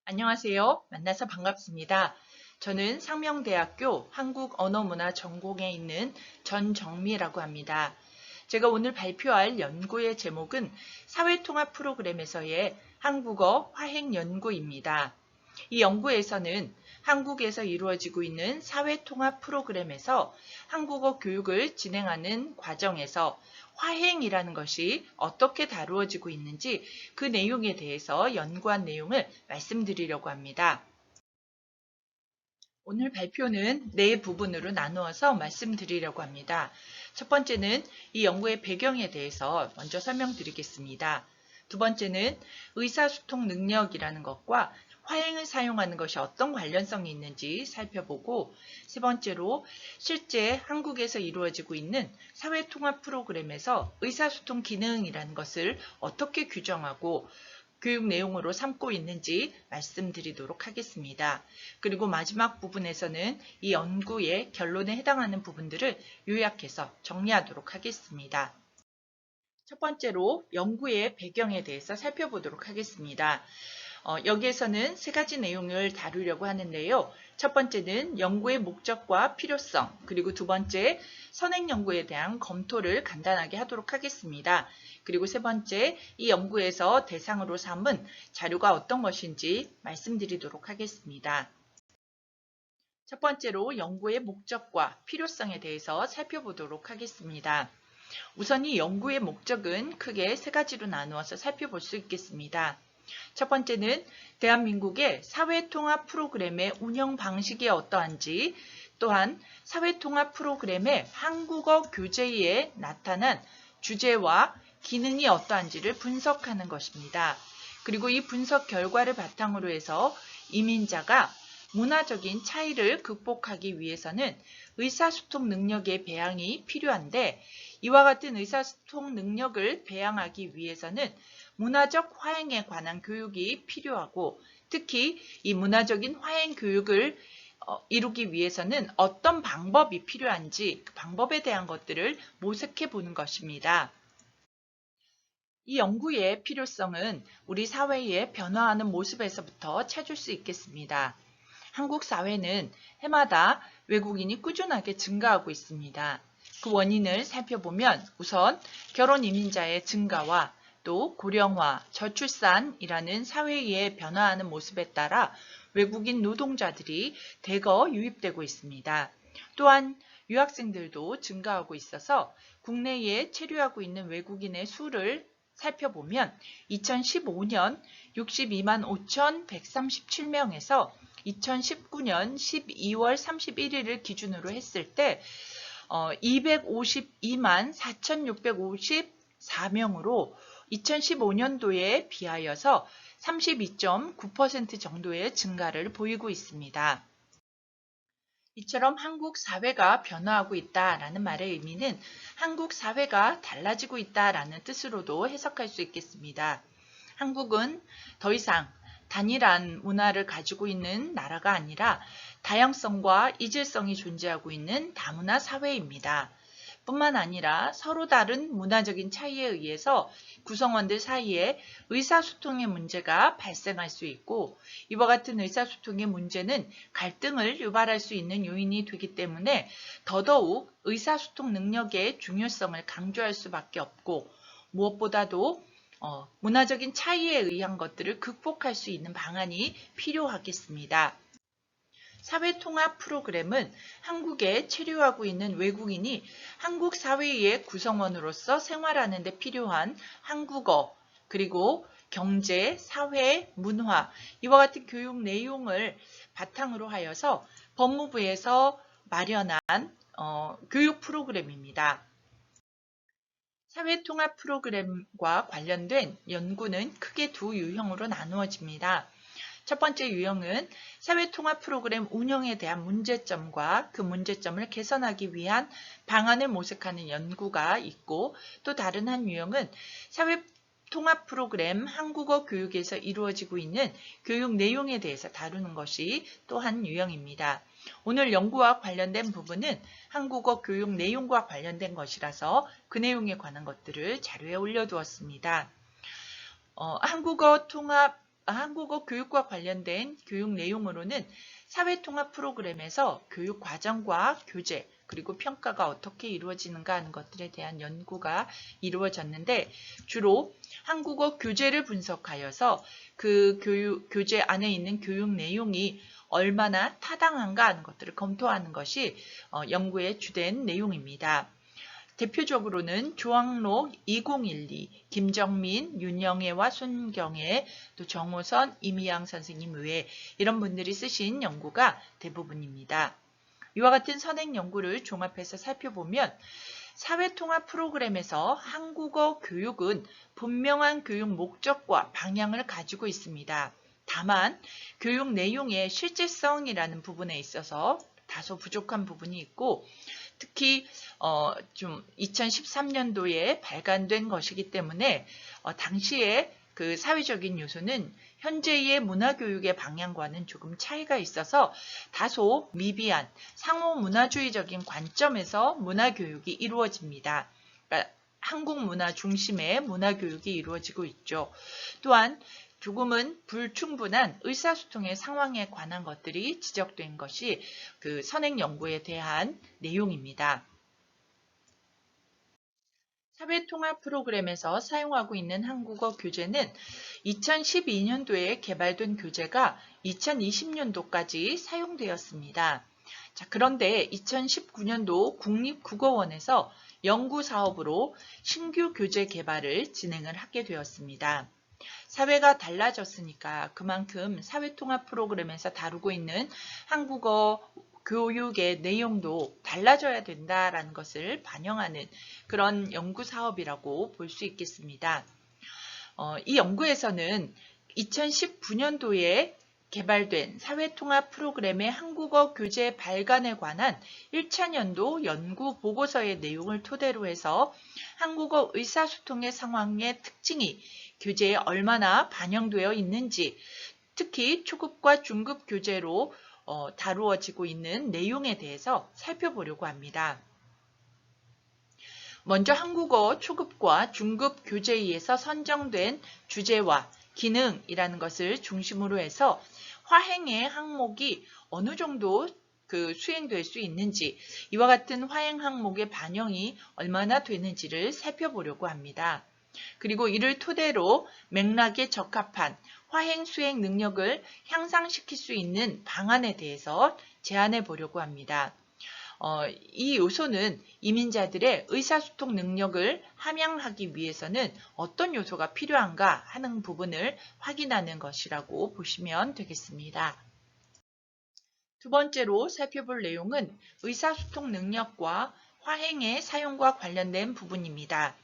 안녕하세요. 만나서 반갑습니다. 저는 상명대학교 한국언어문화 전공에 있는 전정미라고 합니다. 제가 오늘 발표할 연구의 제목은 사회통합 프로그램에서의 한국어 화행 연구입니다. 이 연구에서는 한국에서 이루어지고 있는 사회통합 프로그램에서 한국어 교육을 진행하는 과정에서 화행이라는 것이 어떻게 다루어지고 있는지 그 내용에 대해서 연구한 내용을 말씀드리려고 합니다. 오늘 발표는 네 부분으로 나누어서 말씀드리려고 합니다. 첫 번째는 이 연구의 배경에 대해서 먼저 설명드리겠습니다. 두 번째는 의사소통 능력이라는 것과 화행을 사용하는 것이 어떤 관련성이 있는지 살펴보고, 세 번째로 실제 한국에서 이루어지고 있는 사회통합 프로그램에서 의사소통 기능이라는 것을 어떻게 규정하고 교육 내용으로 삼고 있는지 말씀드리도록 하겠습니다. 그리고 마지막 부분에서는 이 연구의 결론에 해당하는 부분들을 요약해서 정리하도록 하겠습니다. 첫 번째로 연구의 배경에 대해서 살펴보도록 하겠습니다. 여기에서는 세 가지 내용을 다루려고 하는데요. 첫 번째는 연구의 목적과 필요성, 그리고 두 번째 선행 연구에 대한 검토를 간단하게 하도록 하겠습니다. 그리고 세 번째, 이 연구에서 대상으로 삼은 자료가 어떤 것인지 말씀드리도록 하겠습니다. 첫 번째로 연구의 목적과 필요성에 대해서 살펴보도록 하겠습니다. 우선 이 연구의 목적은 크게 세 가지로 나누어서 살펴볼 수 있겠습니다. 첫 번째는 대한민국의 사회통합 프로그램의 운영 방식이 어떠한지, 또한 사회통합 프로그램의 한국어 교재에 나타난 주제와 기능이 어떠한지를 분석하는 것입니다. 그리고 이 분석 결과를 바탕으로 해서 이민자가 문화적인 차이를 극복하기 위해서는 의사소통 능력의 배양이 필요한데, 이와 같은 의사소통 능력을 배양하기 위해서는 문화적 화행에 관한 교육이 필요하고, 특히 이 문화적인 화행 교육을 이루기 위해서는 어떤 방법이 필요한지 그 방법에 대한 것들을 모색해 보는 것입니다. 이 연구의 필요성은 우리 사회의 변화하는 모습에서부터 찾을 수 있겠습니다. 한국 사회는 해마다 외국인이 꾸준하게 증가하고 있습니다. 그 원인을 살펴보면 우선 결혼 이민자의 증가와 또 고령화, 저출산이라는 사회의 변화하는 모습에 따라 외국인 노동자들이 대거 유입되고 있습니다. 또한 유학생들도 증가하고 있어서 국내에 체류하고 있는 외국인의 수를 살펴보면 2015년 62만 5,137명에서 2019년 12월 31일을 기준으로 했을 때 252만 4,654명으로 2015년도에 비하여서 32.9% 정도의 증가를 보이고 있습니다. 이처럼 한국 사회가 변화하고 있다라는 말의 의미는 한국 사회가 달라지고 있다라는 뜻으로도 해석할 수 있겠습니다. 한국은 더 이상 단일한 문화를 가지고 있는 나라가 아니라 다양성과 이질성이 존재하고 있는 다문화 사회입니다. 뿐만 아니라 서로 다른 문화적인 차이에 의해서 구성원들 사이에 의사소통의 문제가 발생할 수 있고, 이와 같은 의사소통의 문제는 갈등을 유발할 수 있는 요인이 되기 때문에 더더욱 의사소통 능력의 중요성을 강조할 수밖에 없고, 무엇보다도 문화적인 차이에 의한 것들을 극복할 수 있는 방안이 필요하겠습니다. 사회통합 프로그램은 한국에 체류하고 있는 외국인이 한국 사회의 구성원으로서 생활하는 데 필요한 한국어, 그리고 경제, 사회, 문화, 이와 같은 교육 내용을 바탕으로 하여서 법무부에서 마련한 교육 프로그램입니다. 사회통합 프로그램과 관련된 연구는 크게 두 유형으로 나누어집니다. 첫 번째 유형은 사회통합 프로그램 운영에 대한 문제점과 그 문제점을 개선하기 위한 방안을 모색하는 연구가 있고, 또 다른 한 유형은 사회통합 프로그램 한국어 교육에서 이루어지고 있는 교육 내용에 대해서 다루는 것이 또 한 유형입니다. 오늘 연구와 관련된 부분은 한국어 교육 내용과 관련된 것이라서 그 내용에 관한 것들을 자료에 올려두었습니다. 한국어 통합 한국어 교육과 관련된 교육 내용으로는 사회통합 프로그램에서 교육 과정과 교재, 그리고 평가가 어떻게 이루어지는가 하는 것들에 대한 연구가 이루어졌는데 주로 한국어 교재를 분석하여서 그 교재 안에 있는 교육 내용이 얼마나 타당한가 하는 것들을 검토하는 것이 연구의 주된 내용입니다. 대표적으로는 조항록 2012, 김정민, 윤영애와 손경애, 또 정호선, 이미양 선생님 외에 이런 분들이 쓰신 연구가 대부분입니다. 이와 같은 선행 연구를 종합해서 살펴보면 사회통합 프로그램에서 한국어 교육은 분명한 교육 목적과 방향을 가지고 있습니다. 다만 교육 내용의 실질성이라는 부분에 있어서 다소 부족한 부분이 있고 특히 좀 2013년도에 발간된 것이기 때문에 당시에 그 사회적인 요소는 현재의 문화교육의 방향과는 조금 차이가 있어서 다소 미비한 상호 문화주의적인 관점에서 문화교육이 이루어집니다. 그러니까 한국 문화 중심의 문화교육이 이루어지고 있죠. 또한 조금은 불충분한 의사소통의 상황에 관한 것들이 지적된 것이 그 선행 연구에 대한 내용입니다. 사회통합 프로그램에서 사용하고 있는 한국어 교재는 2012년도에 개발된 교재가 2020년도까지 사용되었습니다. 자, 그런데 2019년도 국립국어원에서 연구사업으로 신규 교재 개발을 진행을 하게 되었습니다. 사회가 달라졌으니까 그만큼 사회통합 프로그램에서 다루고 있는 한국어 교육의 내용도 달라져야 된다라는 것을 반영하는 그런 연구 사업이라고 볼 수 있겠습니다. 이 연구에서는 2019년도에 개발된 사회통합 프로그램의 한국어 교재 발간에 관한 1차년도 연구 보고서의 내용을 토대로 해서 한국어 의사소통의 상황의 특징이 교재에 얼마나 반영되어 있는지, 특히 초급과 중급 교재로 다루어지고 있는 내용에 대해서 살펴보려고 합니다. 먼저 한국어 초급과 중급 교재에서 선정된 주제와 기능이라는 것을 중심으로 해서 화행의 항목이 어느 정도 수행될 수 있는지, 이와 같은 화행 항목의 반영이 얼마나 되는지를 살펴보려고 합니다. 그리고 이를 토대로 맥락에 적합한 화행 수행 능력을 향상시킬 수 있는 방안에 대해서 제안해 보려고 합니다. 이 요소는 이민자들의 의사소통 능력을 함양하기 위해서는 어떤 요소가 필요한가 하는 부분을 확인하는 것이라고 보시면 되겠습니다. 두 번째로 살펴볼 내용은 의사소통 능력과 화행의 사용과 관련된 부분입니다.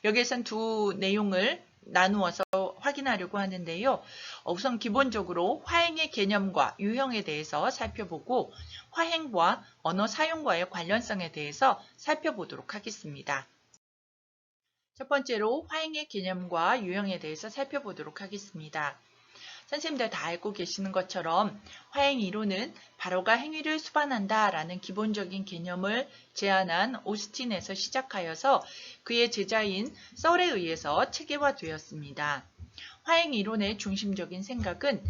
여기에선 두 내용을 나누어서 확인하려고 하는데요. 우선 기본적으로 화행의 개념과 유형에 대해서 살펴보고 화행과 언어 사용과의 관련성에 대해서 살펴보도록 하겠습니다. 첫 번째로 화행의 개념과 유형에 대해서 살펴보도록 하겠습니다. 선생님들 다 알고 계시는 것처럼 화행 이론은 바로가 행위를 수반한다라는 기본적인 개념을 제안한 오스틴에서 시작하여서 그의 제자인 썰에 의해서 체계화되었습니다. 화행 이론의 중심적인 생각은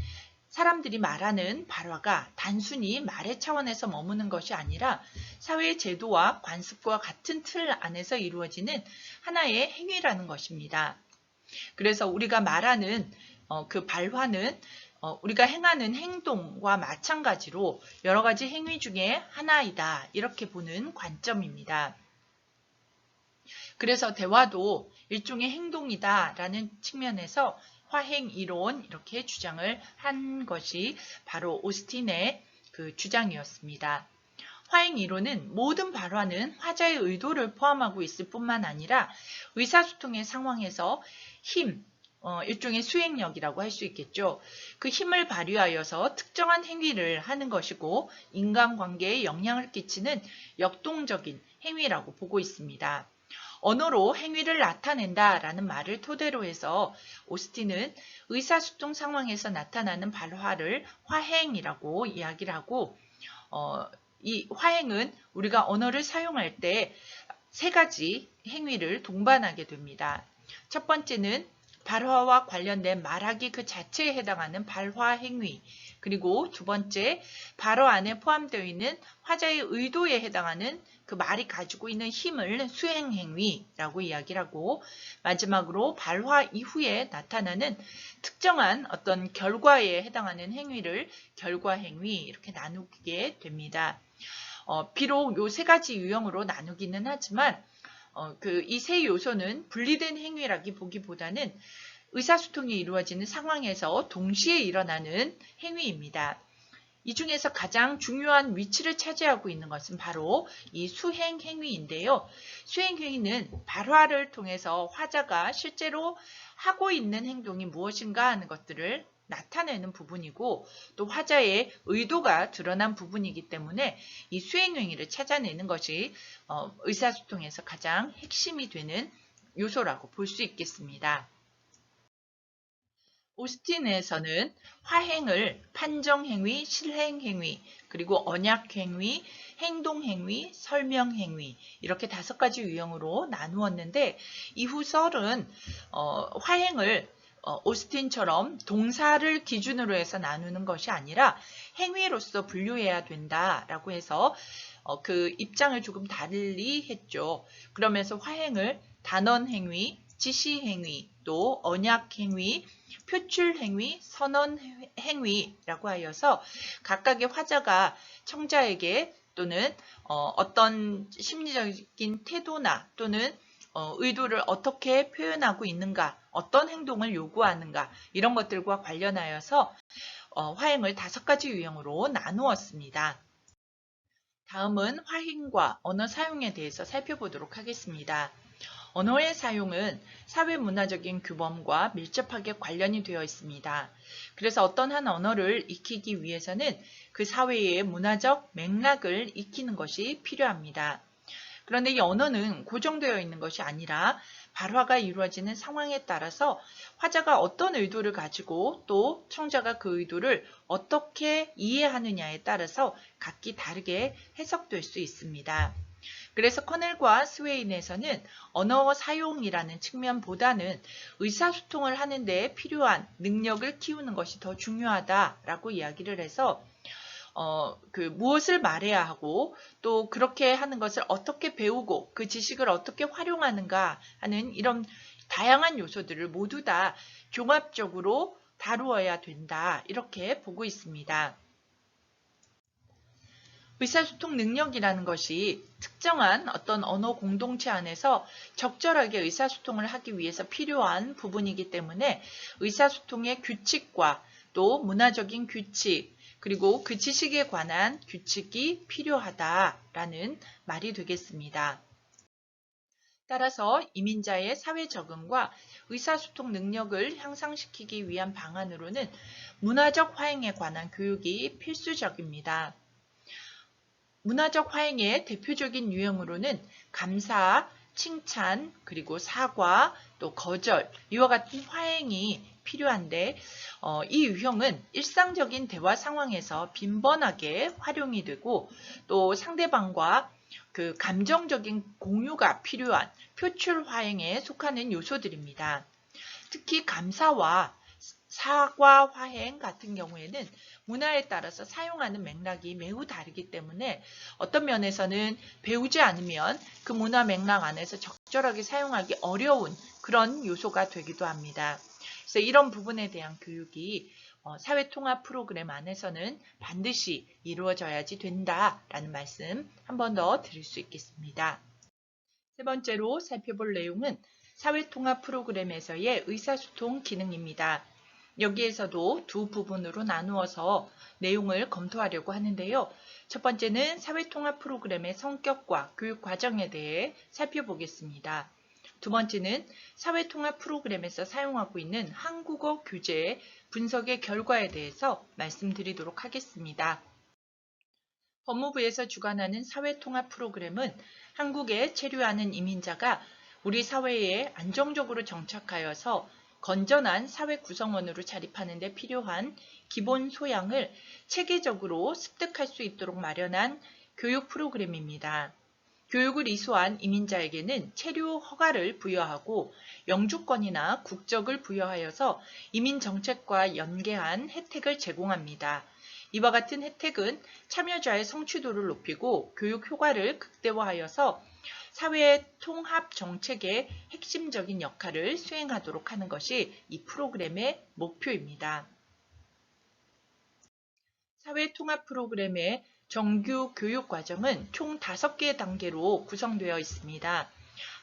사람들이 말하는 발화가 단순히 말의 차원에서 머무는 것이 아니라 사회의 제도와 관습과 같은 틀 안에서 이루어지는 하나의 행위라는 것입니다. 그래서 우리가 말하는 그 발화는 우리가 행하는 행동과 마찬가지로 여러 가지 행위 중에 하나이다, 이렇게 보는 관점입니다. 그래서 대화도 일종의 행동이다라는 측면에서 화행 이론 이렇게 주장을 한 것이 바로 오스틴의 그 주장이었습니다. 화행 이론은 모든 발화는 화자의 의도를 포함하고 있을 뿐만 아니라 의사소통의 상황에서 힘, 일종의 수행력이라고 할 수 있겠죠. 그 힘을 발휘하여서 특정한 행위를 하는 것이고 인간관계에 영향을 끼치는 역동적인 행위라고 보고 있습니다. 언어로 행위를 나타낸다라는 말을 토대로 해서 오스틴은 의사소통 상황에서 나타나는 발화를 화행이라고 이야기를 하고 이 화행은 우리가 언어를 사용할 때 세 가지 행위를 동반하게 됩니다. 첫 번째는 발화와 관련된 말하기 그 자체에 해당하는 발화 행위, 그리고 두 번째, 발화 안에 포함되어 있는 화자의 의도에 해당하는 그 말이 가지고 있는 힘을 수행 행위라고 이야기를 하고, 마지막으로 발화 이후에 나타나는 특정한 어떤 결과에 해당하는 행위를 결과 행위 이렇게 나누게 됩니다. 비록 요 세 가지 유형으로 나누기는 하지만 이 세 요소는 분리된 행위라기 보기보다는 의사소통이 이루어지는 상황에서 동시에 일어나는 행위입니다. 이 중에서 가장 중요한 위치를 차지하고 있는 것은 바로 이 수행행위인데요. 수행행위는 발화를 통해서 화자가 실제로 하고 있는 행동이 무엇인가 하는 것들을 나타내는 부분이고, 또 화자의 의도가 드러난 부분이기 때문에 이 수행행위를 찾아내는 것이 의사소통에서 가장 핵심이 되는 요소라고 볼 수 있겠습니다. 오스틴에서는 화행을 판정행위, 실행행위, 그리고 언약행위, 행동행위, 설명행위 이렇게 5가지 유형으로 나누었는데, 이후 설은 화행을 오스틴처럼 동사를 기준으로 해서 나누는 것이 아니라 행위로서 분류해야 된다라고 해서 그 입장을 조금 달리 했죠. 그러면서 화행을 단언행위, 지시행위, 또 언약행위, 표출행위, 선언행위라고 하여서 각각의 화자가 청자에게 또는 어떤 심리적인 태도나 또는 의도를 어떻게 표현하고 있는가, 어떤 행동을 요구하는가 이런 것들과 관련하여서 화행을 5가지 유형으로 나누었습니다. 다음은 화행과 언어 사용에 대해서 살펴보도록 하겠습니다. 언어의 사용은 사회문화적인 규범과 밀접하게 관련이 되어 있습니다. 그래서 어떤 한 언어를 익히기 위해서는 그 사회의 문화적 맥락을 익히는 것이 필요합니다. 그런데 이 언어는 고정되어 있는 것이 아니라 발화가 이루어지는 상황에 따라서 화자가 어떤 의도를 가지고 또 청자가 그 의도를 어떻게 이해하느냐에 따라서 각기 다르게 해석될 수 있습니다. 그래서 커넬과 스웨인에서는 언어 사용이라는 측면보다는 의사소통을 하는 데 필요한 능력을 키우는 것이 더 중요하다라고 이야기를 해서 무엇을 말해야 하고 또 그렇게 하는 것을 어떻게 배우고 그 지식을 어떻게 활용하는가 하는 이런 다양한 요소들을 모두 다 종합적으로 다루어야 된다 이렇게 보고 있습니다. 의사소통 능력이라는 것이 특정한 어떤 언어 공동체 안에서 적절하게 의사소통을 하기 위해서 필요한 부분이기 때문에 의사소통의 규칙과 또 문화적인 규칙, 그리고 그 지식에 관한 규칙이 필요하다라는 말이 되겠습니다. 따라서 이민자의 사회 적응과 의사소통 능력을 향상시키기 위한 방안으로는 문화적 화행에 관한 교육이 필수적입니다. 문화적 화행의 대표적인 유형으로는 감사, 칭찬, 그리고 사과, 또 거절, 이와 같은 화행이 필요한데 이 유형은 일상적인 대화 상황에서 빈번하게 활용이 되고 또 상대방과 그 감정적인 공유가 필요한 표출 화행에 속하는 요소들입니다. 특히 감사와 사과 화행 같은 경우에는 문화에 따라서 사용하는 맥락이 매우 다르기 때문에 어떤 면에서는 배우지 않으면 그 문화 맥락 안에서 적절하게 사용하기 어려운 그런 요소가 되기도 합니다. 그래서 이런 부분에 대한 교육이 사회통합 프로그램 안에서는 반드시 이루어져야지 된다라는 말씀 한 번 더 드릴 수 있겠습니다. 세 번째로 살펴볼 내용은 사회통합 프로그램에서의 의사소통 기능입니다. 여기에서도 두 부분으로 나누어서 내용을 검토하려고 하는데요. 첫 번째는 사회통합 프로그램의 성격과 교육 과정에 대해 살펴보겠습니다. 두 번째는 사회통합 프로그램에서 사용하고 있는 한국어 교재의 분석의 결과에 대해서 말씀드리도록 하겠습니다. 법무부에서 주관하는 사회통합 프로그램은 한국에 체류하는 이민자가 우리 사회에 안정적으로 정착하여서 건전한 사회 구성원으로 자립하는 데 필요한 기본 소양을 체계적으로 습득할 수 있도록 마련한 교육 프로그램입니다. 교육을 이수한 이민자에게는 체류 허가를 부여하고 영주권이나 국적을 부여하여서 이민 정책과 연계한 혜택을 제공합니다. 이와 같은 혜택은 참여자의 성취도를 높이고 교육 효과를 극대화하여서 사회 통합 정책의 핵심적인 역할을 수행하도록 하는 것이 이 프로그램의 목표입니다. 사회 통합 프로그램의 정규 교육 과정은 총 5개의 단계로 구성되어 있습니다.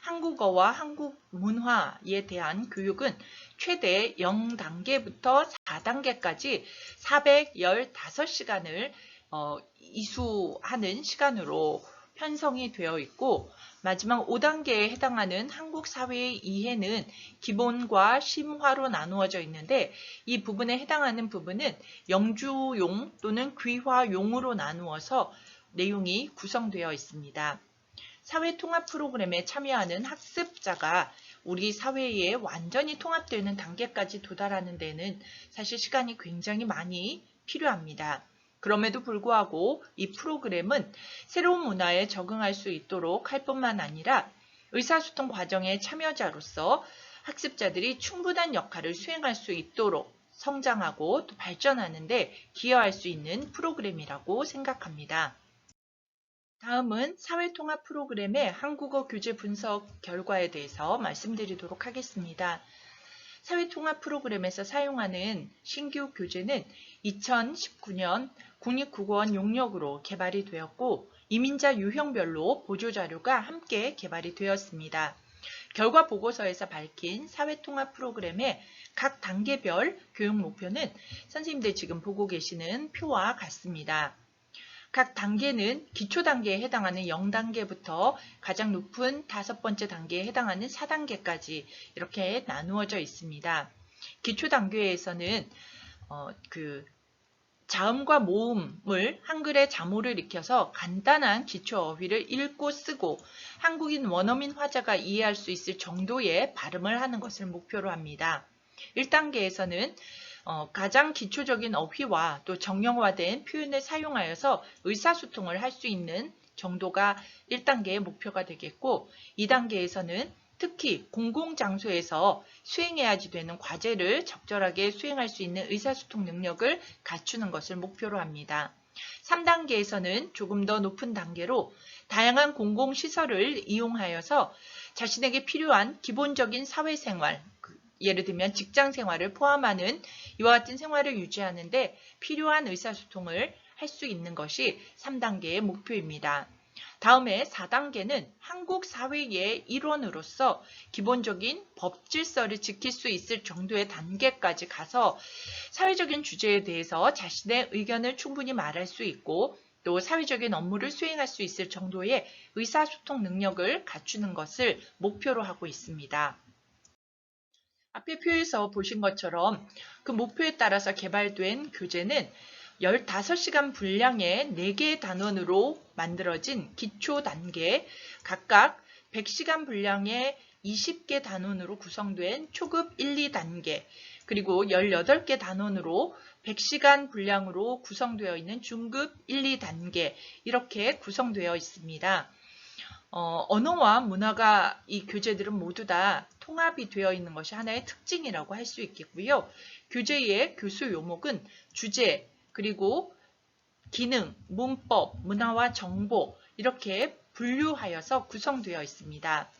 한국어와 한국 문화에 대한 교육은 최대 0단계부터 4단계까지 415시간을 이수하는 시간으로 편성이 되어 있고, 마지막 5단계에 해당하는 한국 사회의 이해는 기본과 심화로 나누어져 있는데, 이 부분에 해당하는 부분은 영주용 또는 귀화용으로 나누어서 내용이 구성되어 있습니다. 사회통합 프로그램에 참여하는 학습자가 우리 사회에 완전히 통합되는 단계까지 도달하는 데는 사실 시간이 굉장히 많이 필요합니다. 그럼에도 불구하고 이 프로그램은 새로운 문화에 적응할 수 있도록 할 뿐만 아니라 의사소통 과정의 참여자로서 학습자들이 충분한 역할을 수행할 수 있도록 성장하고 또 발전하는 데 기여할 수 있는 프로그램이라고 생각합니다. 다음은 사회통합 프로그램의 한국어 교재 분석 결과에 대해서 말씀드리도록 하겠습니다. 사회통합 프로그램에서 사용하는 신규 교재는 2019년 국립국어원 용역으로 개발이 되었고, 이민자 유형별로 보조자료가 함께 개발이 되었습니다. 결과 보고서에서 밝힌 사회통합 프로그램의 각 단계별 교육 목표는 선생님들 지금 보고 계시는 표와 같습니다. 각 단계는 기초 단계에 해당하는 0단계부터 가장 높은 5번째 단계에 해당하는 4단계까지 이렇게 나누어져 있습니다. 기초 단계에서는 자음과 모음을 한글에 자모를 익혀서 간단한 기초 어휘를 읽고 쓰고 한국인 원어민 화자가 이해할 수 있을 정도의 발음을 하는 것을 목표로 합니다. 1단계에서는 가장 기초적인 어휘와 또 정형화된 표현을 사용하여서 의사소통을 할 수 있는 정도가 1단계의 목표가 되겠고, 2단계에서는 특히 공공장소에서 수행해야지 되는 과제를 적절하게 수행할 수 있는 의사소통 능력을 갖추는 것을 목표로 합니다. 3단계에서는 조금 더 높은 단계로 다양한 공공시설을 이용하여서 자신에게 필요한 기본적인 사회생활, 예를 들면 직장 생활을 포함하는 이와 같은 생활을 유지하는데 필요한 의사소통을 할 수 있는 것이 3단계의 목표입니다. 다음에 4단계는 한국 사회의 일원으로서 기본적인 법 질서를 지킬 수 있을 정도의 단계까지 가서 사회적인 주제에 대해서 자신의 의견을 충분히 말할 수 있고 또 사회적인 업무를 수행할 수 있을 정도의 의사소통 능력을 갖추는 것을 목표로 하고 있습니다. 앞에 표에서 보신 것처럼 그 목표에 따라서 개발된 교재는 15시간 분량의 4개의 단원으로 만들어진 기초 단계, 각각 100시간 분량의 20개 단원으로 구성된 초급 1, 2단계, 그리고 18개 단원으로 100시간 분량으로 구성되어 있는 중급 1, 2단계 이렇게 구성되어 있습니다. 언어와 문화가 이 교재들은 모두 다 통합이 되어 있는 것이 하나의 특징이라고 할 수 있겠고요. 교재의 교수 요목은 주제, 그리고 기능, 문법, 문화와 정보 이렇게 분류하여서 구성되어 있습니다.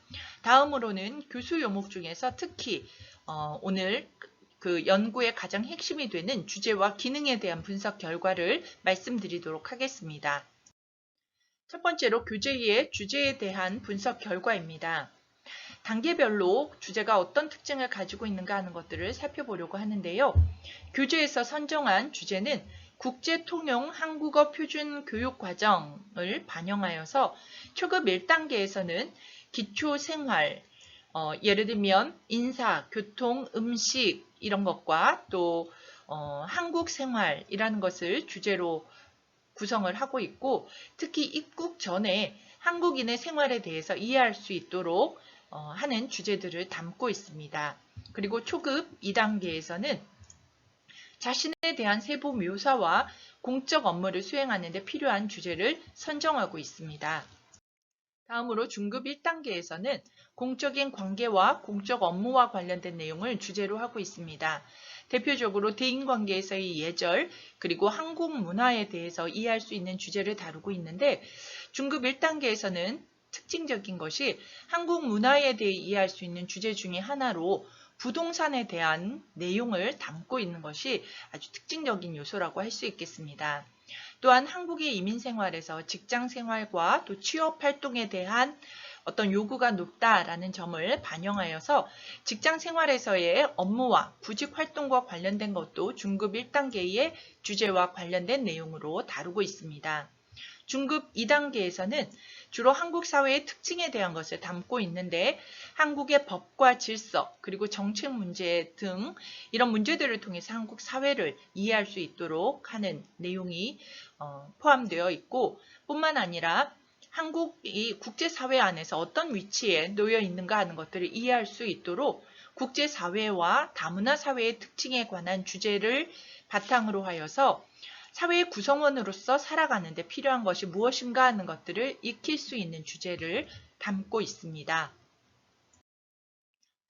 다음으로는 교수 요목 중에서 특히 오늘 그 연구의 가장 핵심이 되는 주제와 기능에 대한 분석 결과를 말씀드리도록 하겠습니다. 첫 번째로 교재의 주제에 대한 분석 결과입니다. 단계별로 주제가 어떤 특징을 가지고 있는가 하는 것들을 살펴보려고 하는데요. 교재에서 선정한 주제는 국제통용 한국어 표준 교육 과정을 반영하여서 초급 1단계에서는 기초생활, 예를 들면 인사, 교통, 음식 이런 것과 또 한국생활이라는 것을 주제로 구성을 하고 있고, 특히 입국 전에 한국인의 생활에 대해서 이해할 수 있도록 하는 주제들을 담고 있습니다. 그리고 초급 2단계에서는 자신에 대한 세부 묘사와 공적 업무를 수행하는 데 필요한 주제를 선정하고 있습니다. 다음으로 중급 1단계에서는 공적인 관계와 공적 업무와 관련된 내용을 주제로 하고 있습니다. 대표적으로 대인관계에서의 예절, 그리고 한국 문화에 대해서 이해할 수 있는 주제를 다루고 있는데, 중급 1단계에서는 특징적인 것이 한국 문화에 대해 이해할 수 있는 주제 중에 하나로 부동산에 대한 내용을 담고 있는 것이 아주 특징적인 요소라고 할 수 있겠습니다. 또한 한국의 이민 생활에서 직장 생활과 또 취업 활동에 대한 어떤 요구가 높다라는 점을 반영하여서 직장 생활에서의 업무와 구직 활동과 관련된 것도 중급 1단계의 주제와 관련된 내용으로 다루고 있습니다. 중급 2단계에서는 주로 한국 사회의 특징에 대한 것을 담고 있는데, 한국의 법과 질서, 그리고 정책 문제 등 이런 문제들을 통해서 한국 사회를 이해할 수 있도록 하는 내용이 포함되어 있고, 뿐만 아니라 한국이 국제사회 안에서 어떤 위치에 놓여 있는가 하는 것들을 이해할 수 있도록 국제사회와 다문화 사회의 특징에 관한 주제를 바탕으로 하여서 사회의 구성원으로서 살아가는 데 필요한 것이 무엇인가 하는 것들을 익힐 수 있는 주제를 담고 있습니다.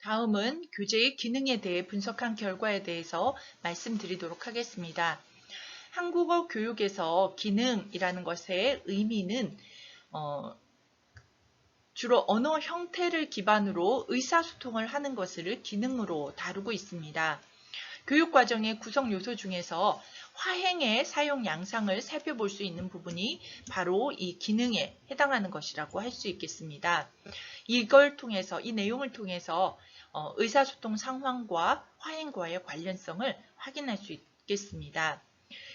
다음은 교재의 기능에 대해 분석한 결과에 대해서 말씀드리도록 하겠습니다. 한국어 교육에서 기능이라는 것의 의미는 주로 언어 형태를 기반으로 의사소통을 하는 것을 기능으로 다루고 있습니다. 교육과정의 구성 요소 중에서 화행의 사용 양상을 살펴볼 수 있는 부분이 바로 이 기능에 해당하는 것이라고 할 수 있겠습니다. 이걸 통해서, 이 내용을 통해서 의사소통 상황과 화행과의 관련성을 확인할 수 있겠습니다.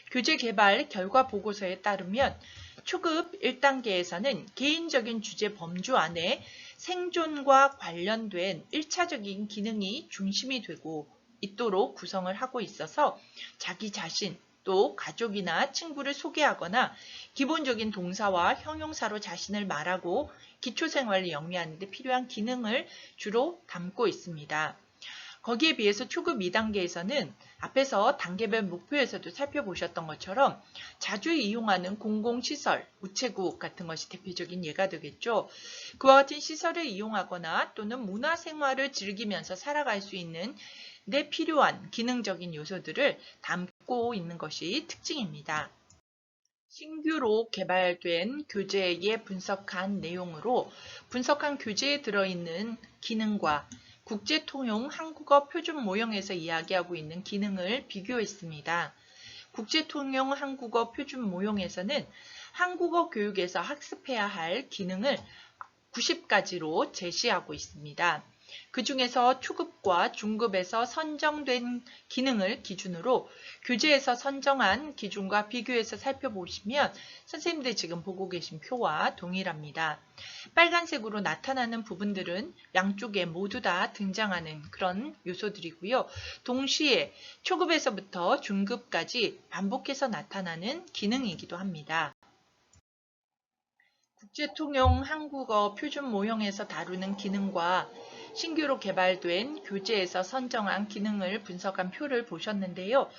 교재 개발 결과 보고서에 따르면 초급 1단계에서는 개인적인 주제 범주 안에 생존과 관련된 1차적인 기능이 중심이 되고 있도록 구성을 하고 있어서 자기 자신, 또 가족이나 친구를 소개하거나 기본적인 동사와 형용사로 자신을 말하고 기초생활을 영위하는 데 필요한 기능을 주로 담고 있습니다. 거기에 비해서 초급 2단계에서는 앞에서 단계별 목표에서도 살펴보셨던 것처럼 자주 이용하는 공공시설, 우체국 같은 것이 대표적인 예가 되겠죠. 그와 같은 시설을 이용하거나 또는 문화생활을 즐기면서 살아갈 수 있는 데 필요한 기능적인 요소들을 담고 있는 것이 특징입니다. 신규로 개발된 교재에 분석한 내용으로 분석한 교재에 들어있는 기능과 국제통용 한국어 표준 모형에서 이야기하고 있는 기능을 비교했습니다. 국제통용 한국어 표준 모형에서는 한국어 교육에서 학습해야 할 기능을 90가지로 제시하고 있습니다. 그 중에서 초급과 중급에서 선정된 기능을 기준으로 교재에서 선정한 기준과 비교해서 살펴보시면 선생님들 지금 보고 계신 표와 동일합니다. 빨간색으로 나타나는 부분들은 양쪽에 모두 다 등장하는 그런 요소들이고요. 동시에 초급에서부터 중급까지 반복해서 나타나는 기능이기도 합니다. 국제통용 한국어 표준 모형에서 다루는 기능과 신규로 개발된 교재에서 선정한 기능을 분석한 표를 보셨는데요.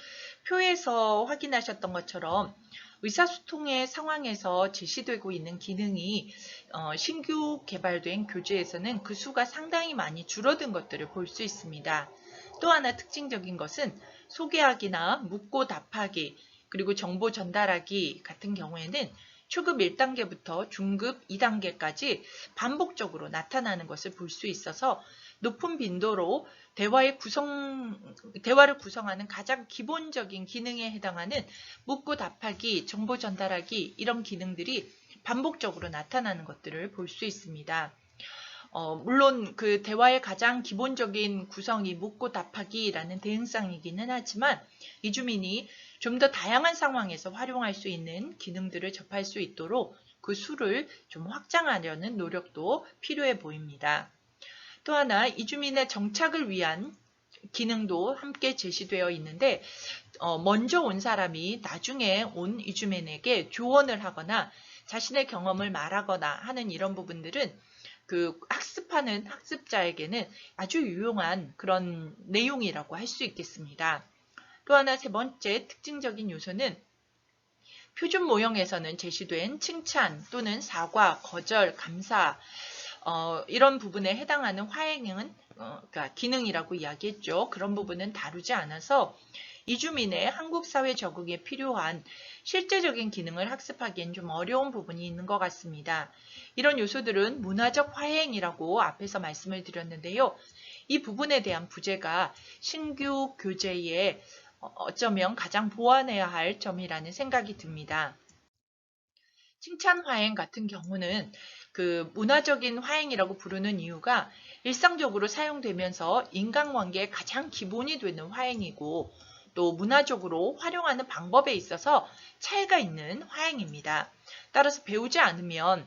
표에서 확인하셨던 것처럼 의사소통의 상황에서 제시되고 있는 기능이 신규 개발된 교재에서는 그 수가 상당히 많이 줄어든 것들을 볼 수 있습니다. 또 하나 특징적인 것은 소개하기나 묻고 답하기, 그리고 정보 전달하기 같은 경우에는 초급 1단계부터 중급 2단계까지 반복적으로 나타나는 것을 볼 수 있어서 높은 빈도로 대화를 구성하는 가장 기본적인 기능에 해당하는 묻고 답하기, 정보 전달하기 이런 기능들이 반복적으로 나타나는 것들을 볼 수 있습니다. 물론 그 대화의 가장 기본적인 구성이 묻고 답하기라는 대응상이기는 하지만 이주민이 좀 더 다양한 상황에서 활용할 수 있는 기능들을 접할 수 있도록 그 수를 좀 확장하려는 노력도 필요해 보입니다. 또 하나 이주민의 정착을 위한 기능도 함께 제시되어 있는데 먼저 온 사람이 나중에 온 이주민에게 조언을 하거나 자신의 경험을 말하거나 하는 이런 부분들은 그 학습하는 학습자에게는 아주 유용한 그런 내용이라고 할 수 있겠습니다. 또 하나 세 번째 특징적인 요소는 표준 모형에서는 제시된 칭찬 또는 사과, 거절, 감사 이런 부분에 해당하는 화행은 그러니까 기능이라고 이야기했죠. 그런 부분은 다루지 않아서 이주민의 한국 사회 적응에 필요한 실제적인 기능을 학습하기엔 좀 어려운 부분이 있는 것 같습니다. 이런 요소들은 문화적 화행이라고 앞에서 말씀을 드렸는데요. 이 부분에 대한 부재가 신규 교재에 어쩌면 가장 보완해야 할 점이라는 생각이 듭니다. 칭찬 화행 같은 경우는 그 문화적인 화행이라고 부르는 이유가 일상적으로 사용되면서 인간관계의 가장 기본이 되는 화행이고 또 문화적으로 활용하는 방법에 있어서 차이가 있는 화행입니다. 따라서 배우지 않으면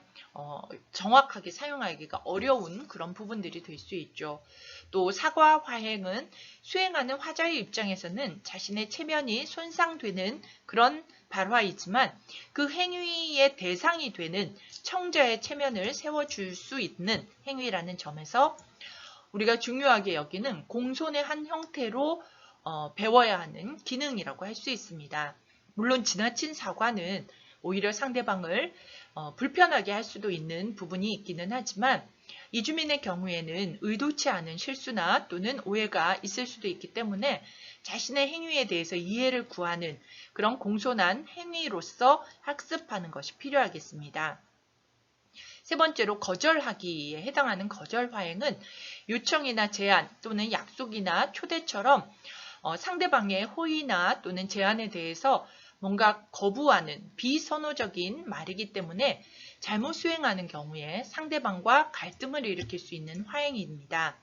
정확하게 사용하기가 어려운 그런 부분들이 될 수 있죠. 또 사과 화행은 수행하는 화자의 입장에서는 자신의 체면이 손상되는 그런 발화이지만 그 행위의 대상이 되는 청자의 체면을 세워줄 수 있는 행위라는 점에서 우리가 중요하게 여기는 공손의 한 형태로 배워야 하는 기능이라고 할 수 있습니다. 물론 지나친 사과는 오히려 상대방을 불편하게 할 수도 있는 부분이 있기는 하지만 이주민의 경우에는 의도치 않은 실수나 또는 오해가 있을 수도 있기 때문에 자신의 행위에 대해서 이해를 구하는 그런 공손한 행위로서 학습하는 것이 필요하겠습니다. 세 번째로 거절하기에 해당하는 거절화행은 요청이나 제안 또는 약속이나 초대처럼 상대방의 호의나 또는 제안에 대해서 뭔가 거부하는 비선호적인 말이기 때문에 잘못 수행하는 경우에 상대방과 갈등을 일으킬 수 있는 화행입니다.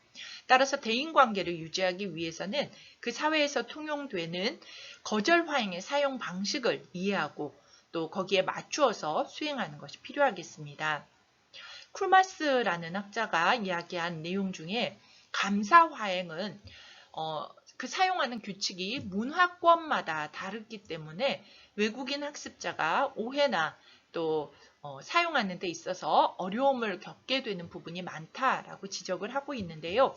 따라서 대인관계를 유지하기 위해서는 그 사회에서 통용되는 거절 화행의 사용 방식을 이해하고 또 거기에 맞추어서 수행하는 것이 필요하겠습니다. 쿨마스라는 학자가 이야기한 내용 중에 감사 화행은 그 사용하는 규칙이 문화권마다 다르기 때문에 외국인 학습자가 오해나 또 사용하는 데 있어서 어려움을 겪게 되는 부분이 많다라고 지적을 하고 있는데요.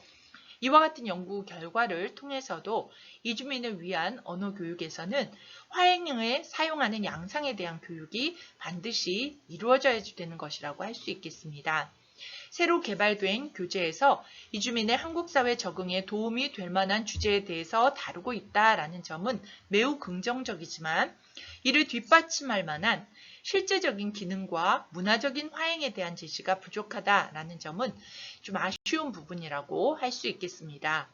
이와 같은 연구 결과를 통해서도 이주민을 위한 언어 교육에서는 화행을 사용하는 양상에 대한 교육이 반드시 이루어져야 되는 것이라고 할 수 있겠습니다. 새로 개발된 교재에서 이주민의 한국 사회 적응에 도움이 될 만한 주제에 대해서 다루고 있다라는 점은 매우 긍정적이지만 이를 뒷받침할 만한 실제적인 기능과 문화적인 화행에 대한 제시가 부족하다라는 점은 좀 아쉬운 부분이라고 할 수 있겠습니다.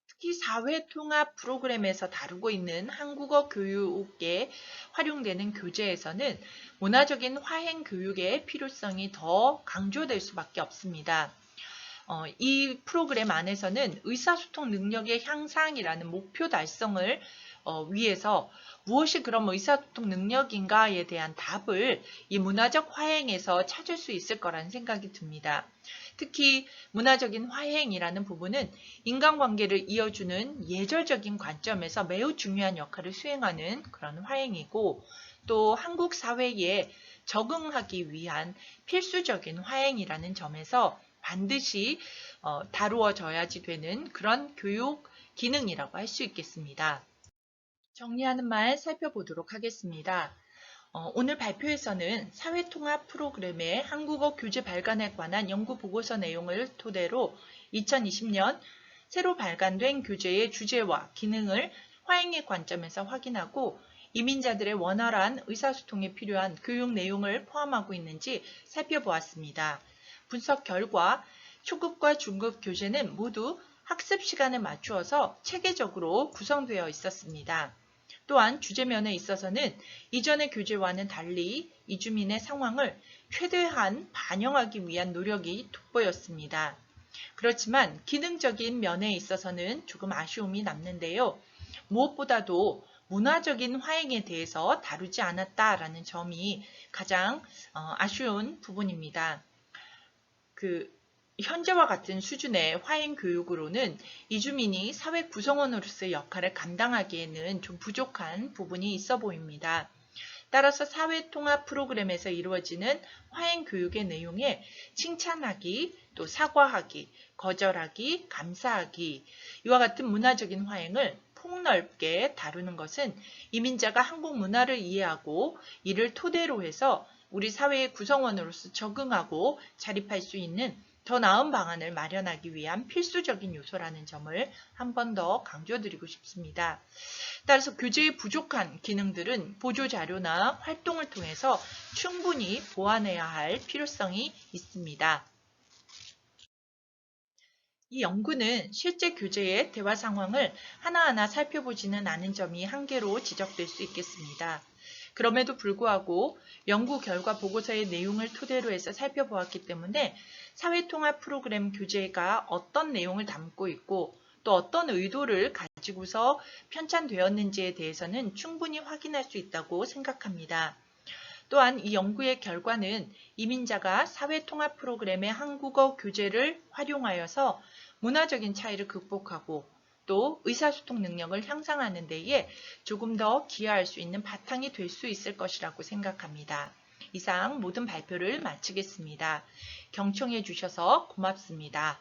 특히 사회통합 프로그램에서 다루고 있는 한국어 교육에 활용되는 교재에서는 문화적인 화행 교육의 필요성이 더 강조될 수밖에 없습니다. 이 프로그램 안에서는 의사소통 능력의 향상이라는 목표 달성을 위해서 무엇이 그럼 의사소통 능력인가에 대한 답을 이 문화적 화행에서 찾을 수 있을 거라는 생각이 듭니다. 특히 문화적인 화행이라는 부분은 인간관계를 이어주는 예절적인 관점에서 매우 중요한 역할을 수행하는 그런 화행이고 또 한국 사회에 적응하기 위한 필수적인 화행이라는 점에서 반드시 다루어져야지 되는 그런 교육 기능이라고 할 수 있겠습니다. 정리하는 말 살펴보도록 하겠습니다. 오늘 발표에서는 사회통합 프로그램의 한국어 교재 발간에 관한 연구 보고서 내용을 토대로 2020년 새로 발간된 교재의 주제와 기능을 화행의 관점에서 확인하고 이민자들의 원활한 의사소통에 필요한 교육 내용을 포함하고 있는지 살펴보았습니다. 분석 결과 초급과 중급 교재는 모두 학습 시간에 맞추어서 체계적으로 구성되어 있었습니다. 또한 주제면에 있어서는 이전의 교재와는 달리 이주민의 상황을 최대한 반영하기 위한 노력이 돋보였습니다. 그렇지만 기능적인 면에 있어서는 조금 아쉬움이 남는데요. 무엇보다도 문화적인 화행에 대해서 다루지 않았다라는 점이 가장 아쉬운 부분입니다. 현재와 같은 수준의 화행 교육으로는 이주민이 사회 구성원으로서의 역할을 감당하기에는 좀 부족한 부분이 있어 보입니다. 따라서 사회통합 프로그램에서 이루어지는 화행 교육의 내용에 칭찬하기, 또 사과하기, 거절하기, 감사하기 이와 같은 문화적인 화행을 폭넓게 다루는 것은 이민자가 한국 문화를 이해하고 이를 토대로 해서 우리 사회의 구성원으로서 적응하고 자립할 수 있는 더 나은 방안을 마련하기 위한 필수적인 요소라는 점을 한 번 더 강조드리고 싶습니다. 따라서 교재의 부족한 기능들은 보조자료나 활동을 통해서 충분히 보완해야 할 필요성이 있습니다. 이 연구는 실제 교재의 대화 상황을 하나하나 살펴보지는 않은 점이 한계로 지적될 수 있겠습니다. 그럼에도 불구하고 연구 결과 보고서의 내용을 토대로 해서 살펴보았기 때문에 사회통합 프로그램 교재가 어떤 내용을 담고 있고 또 어떤 의도를 가지고서 편찬되었는지에 대해서는 충분히 확인할 수 있다고 생각합니다. 또한 이 연구의 결과는 이민자가 사회통합 프로그램의 한국어 교재를 활용하여서 문화적인 차이를 극복하고 또 의사소통 능력을 향상하는 데에 조금 더 기여할 수 있는 바탕이 될 수 있을 것이라고 생각합니다. 이상 모든 발표를 마치겠습니다. 경청해 주셔서 고맙습니다.